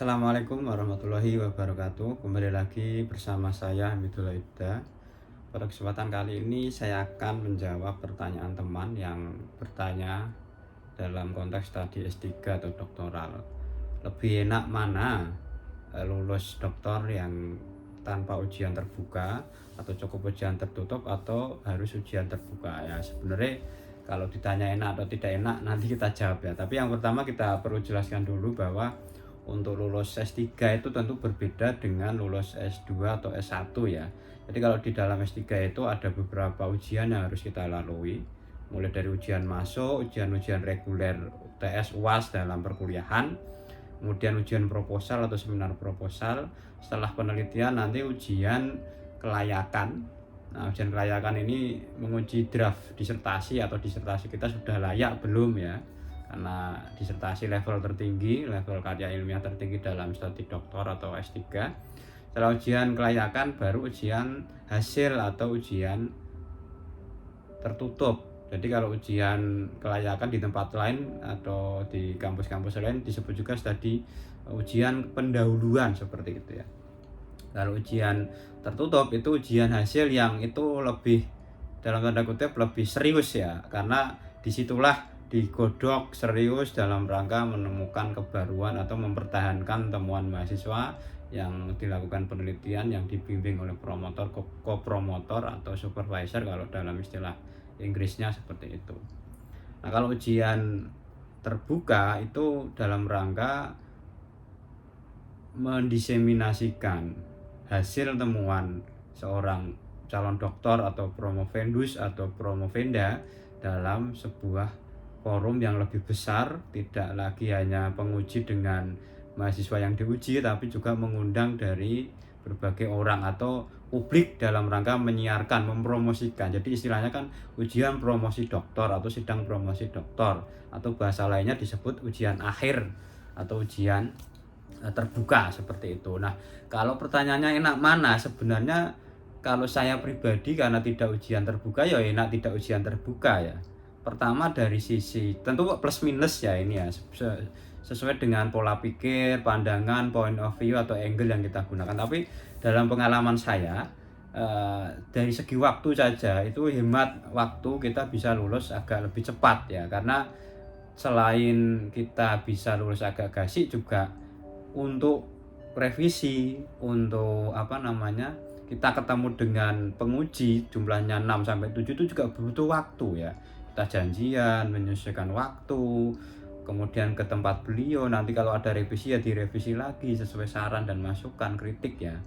Assalamualaikum warahmatullahi wabarakatuh. Kembali lagi bersama saya Hamidullah Ibda. Pada kesempatan kali ini saya akan menjawab pertanyaan teman yang bertanya dalam konteks tadi S3 atau doktoral. Lebih enak mana lulus doktor yang tanpa ujian terbuka atau cukup ujian tertutup atau harus ujian terbuka? Ya, sebenarnya kalau ditanya enak atau tidak enak nanti kita jawab ya. Tapi yang pertama kita perlu jelaskan dulu bahwa untuk lulus S3 itu tentu berbeda dengan lulus S2 atau S1 ya. Jadi kalau di dalam S3 itu ada beberapa ujian yang harus kita lalui. Mulai dari ujian masuk, ujian-ujian reguler UTS UAS dalam perkuliahan, kemudian ujian proposal atau seminar proposal. Setelah penelitian nanti ujian kelayakan. Nah, ujian kelayakan ini menguji draft disertasi atau disertasi kita sudah layak belum ya, karena disertasi level tertinggi, level karya ilmiah tertinggi dalam studi doktor atau S3. Setelah ujian kelayakan baru ujian hasil atau ujian tertutup. Jadi kalau ujian kelayakan di tempat lain atau di kampus-kampus lain disebut juga studi ujian pendahuluan seperti itu ya. Kalau ujian tertutup itu ujian hasil yang itu lebih, dalam tanda kutip, lebih serius ya, karena disitulah digodok serius dalam rangka menemukan kebaruan atau mempertahankan temuan mahasiswa yang dilakukan penelitian yang dibimbing oleh promotor, kopromotor atau supervisor kalau dalam istilah Inggrisnya seperti itu. Nah, kalau ujian terbuka itu dalam rangka mendiseminasikan hasil temuan seorang calon doktor atau promovendus atau promovenda dalam sebuah forum yang lebih besar, tidak lagi hanya penguji dengan mahasiswa yang diuji, tapi juga mengundang dari berbagai orang atau publik dalam rangka menyiarkan, mempromosikan. Jadi istilahnya kan ujian promosi doktor atau sidang promosi doktor, atau bahasa lainnya disebut ujian akhir atau ujian terbuka seperti itu. Nah, kalau pertanyaannya enak mana, sebenarnya kalau saya pribadi karena tidak ujian terbuka ya enak tidak ujian terbuka ya. Pertama dari sisi tentu plus minus ya ini ya, sesuai dengan pola pikir, pandangan, point of view atau angle yang kita gunakan. Tapi dalam pengalaman saya dari segi waktu saja itu hemat waktu, kita bisa lulus agak lebih cepat ya, karena selain kita bisa lulus agak gasik juga untuk revisi, untuk kita ketemu dengan penguji jumlahnya 6 sampai 7 itu juga butuh waktu ya. Kita janjian, menyesuaikan waktu, kemudian ke tempat beliau, nanti kalau ada revisi ya direvisi lagi sesuai saran dan masukan kritik ya.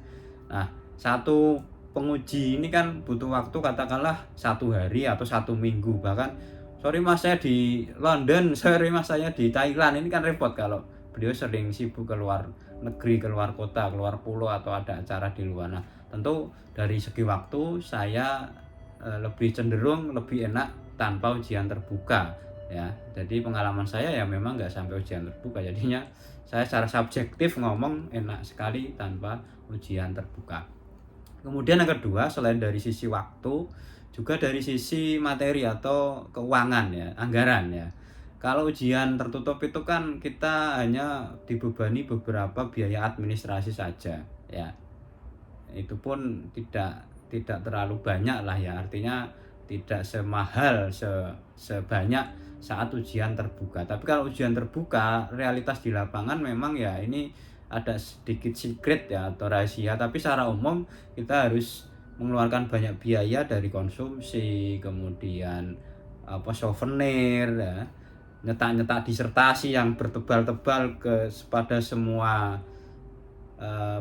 Nah, satu penguji ini kan butuh waktu katakanlah 1 hari atau 1 minggu, bahkan sorry mas saya di London, sorry mas saya di Thailand, ini kan repot kalau beliau sering sibuk keluar negeri, keluar kota, keluar pulau atau ada acara di luar. Nah, tentu dari segi waktu saya lebih cenderung lebih enak tanpa ujian terbuka ya. Jadi pengalaman saya ya memang nggak sampai ujian terbuka, jadinya saya secara subjektif ngomong enak sekali tanpa ujian terbuka. Kemudian yang kedua, selain dari sisi waktu juga dari sisi materi atau keuangan ya, anggaran ya. Kalau ujian tertutup itu kan kita hanya dibebani beberapa biaya administrasi saja ya. Itu pun tidak terlalu banyak lah ya, artinya tidak semahal sebanyak saat ujian terbuka. Tapi kalau ujian terbuka, realitas di lapangan memang ya ini ada sedikit secret ya atau rahasia, tapi secara umum kita harus mengeluarkan banyak biaya dari konsumsi, kemudian souvenir ya, nyetak disertasi yang bertebal-tebal kepada semua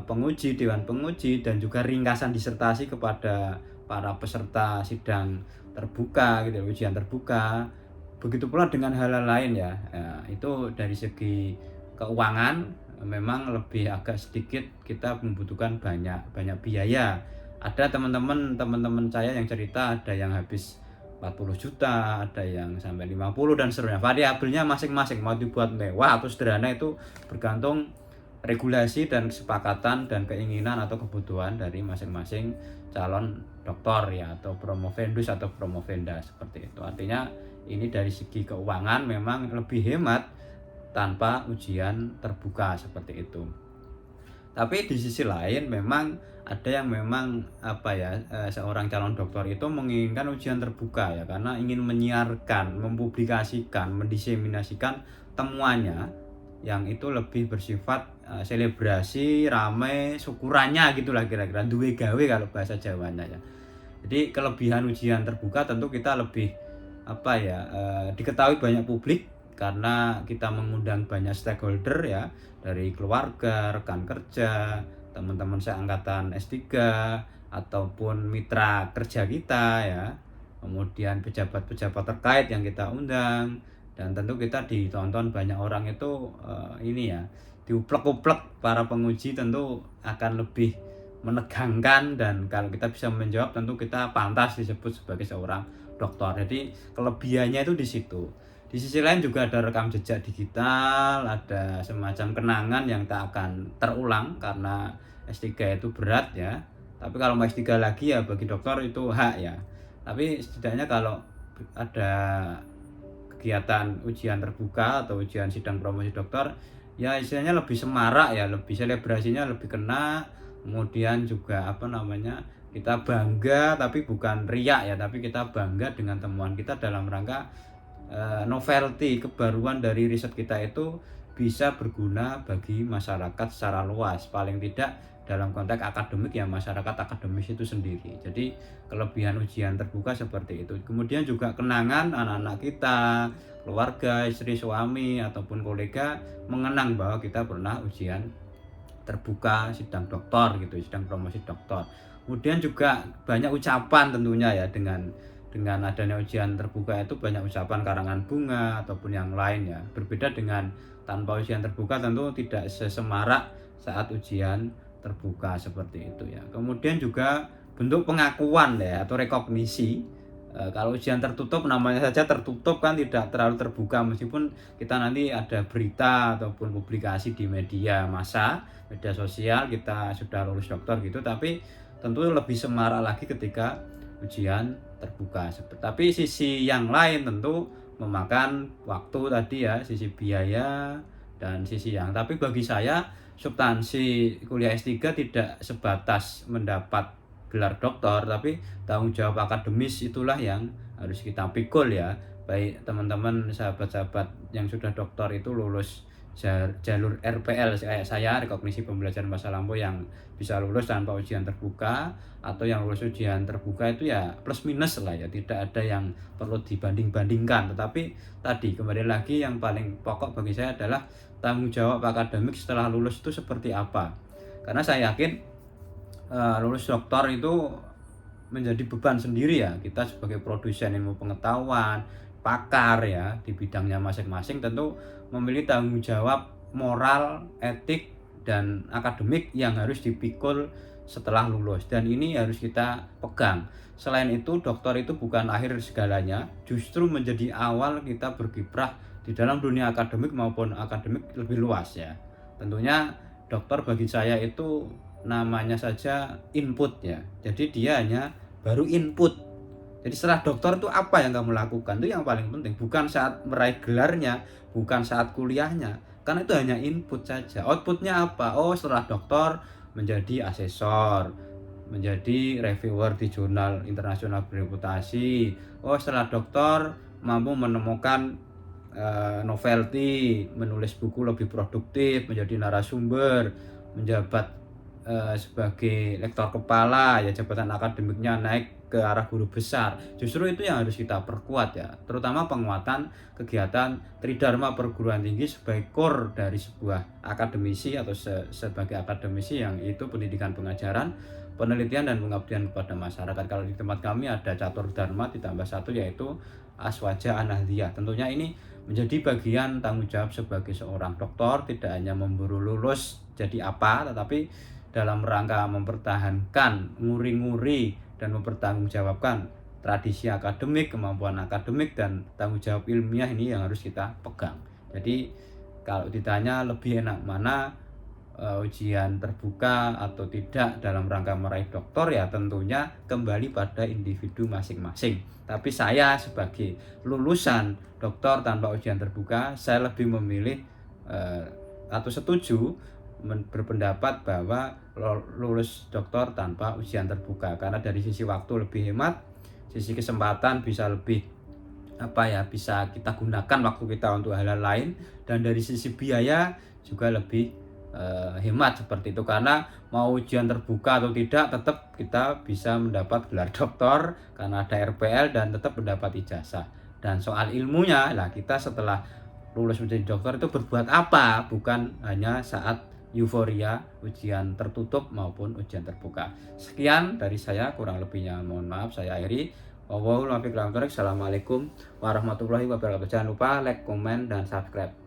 penguji, dewan penguji, dan juga ringkasan disertasi kepada para peserta sidang terbuka gitu, ujian terbuka. Begitu pula dengan hal-hal lain ya. Itu dari segi keuangan memang lebih agak sedikit, kita membutuhkan banyak biaya. Ada teman-teman saya yang cerita ada yang habis 40 juta, ada yang sampai 50 dan seterusnya. Variabelnya masing-masing, mau dibuat mewah atau sederhana itu bergantung regulasi dan kesepakatan dan keinginan atau kebutuhan dari masing-masing calon doktor ya, atau promovendus atau promovenda seperti itu. Artinya ini dari segi keuangan memang lebih hemat tanpa ujian terbuka seperti itu. Tapi di sisi lain memang ada yang memang apa ya, seorang calon doktor itu menginginkan ujian terbuka ya, karena ingin menyiarkan, mempublikasikan, mendiseminasikan temuannya yang itu lebih bersifat selebrasi, rame, syukurannya gitulah kira-kira, duwe gawe kalau bahasa Jawanya ya. Jadi kelebihan ujian terbuka tentu kita lebih apa ya, diketahui banyak publik karena kita mengundang banyak stakeholder ya, dari keluarga, rekan kerja, teman-teman seangkatan S3 ataupun mitra kerja kita ya. Kemudian pejabat-pejabat terkait yang kita undang, dan tentu kita ditonton banyak orang itu ini ya, diuplek-uplek para penguji tentu akan lebih menegangkan, dan kalau kita bisa menjawab tentu kita pantas disebut sebagai seorang dokter. Jadi kelebihannya itu di situ. Di sisi lain juga ada rekam jejak digital, ada semacam kenangan yang tak akan terulang karena S3 itu berat ya. Tapi kalau mau S3 lagi ya bagi dokter itu hak ya. Tapi setidaknya kalau ada kegiatan ujian terbuka atau ujian sidang promosi dokter, ya istilahnya lebih semarak ya, lebih selebrasinya lebih kena. Kemudian juga apa namanya, kita bangga tapi bukan riak ya, tapi kita bangga dengan temuan kita dalam rangka novelty, kebaruan dari riset kita itu bisa berguna bagi masyarakat secara luas, paling tidak dalam konteks akademik ya, masyarakat akademis itu sendiri. Jadi kelebihan ujian terbuka seperti itu. Kemudian juga kenangan anak-anak kita, keluarga, istri, suami ataupun kolega mengenang bahwa kita pernah ujian terbuka sidang doktor gitu, sidang promosi doktor. Kemudian juga banyak ucapan tentunya ya, dengan adanya ujian terbuka itu banyak ucapan karangan bunga ataupun yang lain ya. Berbeda dengan tanpa ujian terbuka tentu tidak sesemarak saat ujian terbuka seperti itu ya. Kemudian juga bentuk pengakuan ya atau rekognisi. Kalau ujian tertutup namanya saja tertutup kan, tidak terlalu terbuka, meskipun kita nanti ada berita ataupun publikasi di media massa, media sosial kita sudah lulus dokter gitu, tapi tentu lebih semarak lagi ketika ujian terbuka. Tapi sisi yang lain tentu memakan waktu tadi ya, sisi biaya dan sisi yang. Tapi bagi saya substansi kuliah S3 tidak sebatas mendapat gelar doktor, tapi tanggung jawab akademis itulah yang harus kita pikul ya. Baik teman-teman sahabat-sahabat yang sudah doktor itu lulus jalur RPL kayak saya, rekognisi pembelajaran masa lampau, yang bisa lulus tanpa ujian terbuka, atau yang lulus ujian terbuka itu ya plus minus lah ya, tidak ada yang perlu dibanding-bandingkan. Tetapi tadi kembali lagi, yang paling pokok bagi saya adalah tanggung jawab akademik setelah lulus itu seperti apa. Karena saya yakin lulus doktor itu menjadi beban sendiri ya. Kita sebagai produsen ilmu pengetahuan, pakar ya di bidangnya masing-masing, tentu memiliki tanggung jawab moral, etik, dan akademik yang harus dipikul setelah lulus, dan ini harus kita pegang. Selain itu, dokter itu bukan akhir segalanya, justru menjadi awal kita berkiprah di dalam dunia akademik maupun akademik lebih luas ya. Tentunya dokter bagi saya itu namanya saja input ya. Jadi dia hanya baru input. Jadi setelah dokter itu apa yang kamu lakukan, itu yang paling penting, bukan saat meraih gelarnya, bukan saat kuliahnya, karena itu hanya input saja. Outputnya apa? Oh, setelah dokter menjadi asesor, menjadi reviewer di jurnal internasional bereputasi. Oh, setelah dokter mampu menemukan novelty, menulis buku lebih produktif, menjadi narasumber, menjabat sebagai lektor kepala ya, jabatan akademiknya naik ke arah guru besar. Justru itu yang harus kita perkuat ya, terutama penguatan kegiatan Tridharma perguruan tinggi sebagai core dari sebuah akademisi atau sebagai akademisi, yang itu pendidikan, pengajaran, penelitian, dan pengabdian kepada masyarakat. Kalau di tempat kami ada catur dharma ditambah satu, yaitu aswaja anahdiyah. Tentunya ini menjadi bagian tanggung jawab sebagai seorang dokter, tidak hanya memburu lulus jadi apa, tetapi dalam rangka mempertahankan, nguri-nguri, dan mempertanggungjawabkan tradisi akademik, kemampuan akademik, dan tanggung jawab ilmiah ini yang harus kita pegang. Jadi kalau ditanya lebih enak mana, ujian terbuka atau tidak dalam rangka meraih doktor, ya tentunya kembali pada individu masing-masing. Tapi saya sebagai lulusan doktor tanpa ujian terbuka, saya lebih memilih atau setuju berpendapat bahwa lulus doktor tanpa ujian terbuka, karena dari sisi waktu lebih hemat, sisi kesempatan bisa lebih bisa kita gunakan waktu kita untuk hal-hal lain, dan dari sisi biaya juga lebih hemat seperti itu, karena mau ujian terbuka atau tidak tetap kita bisa mendapat gelar doktor karena ada RPL dan tetap mendapat ijazah. Dan soal ilmunya lah, kita setelah lulus menjadi dokter itu berbuat apa, bukan hanya saat euforia ujian tertutup maupun ujian terbuka. Sekian dari saya, kurang lebihnya mohon maaf, saya akhiri. Assalamualaikum warahmatullahi wabarakatuh. Jangan lupa like, komen, dan subscribe.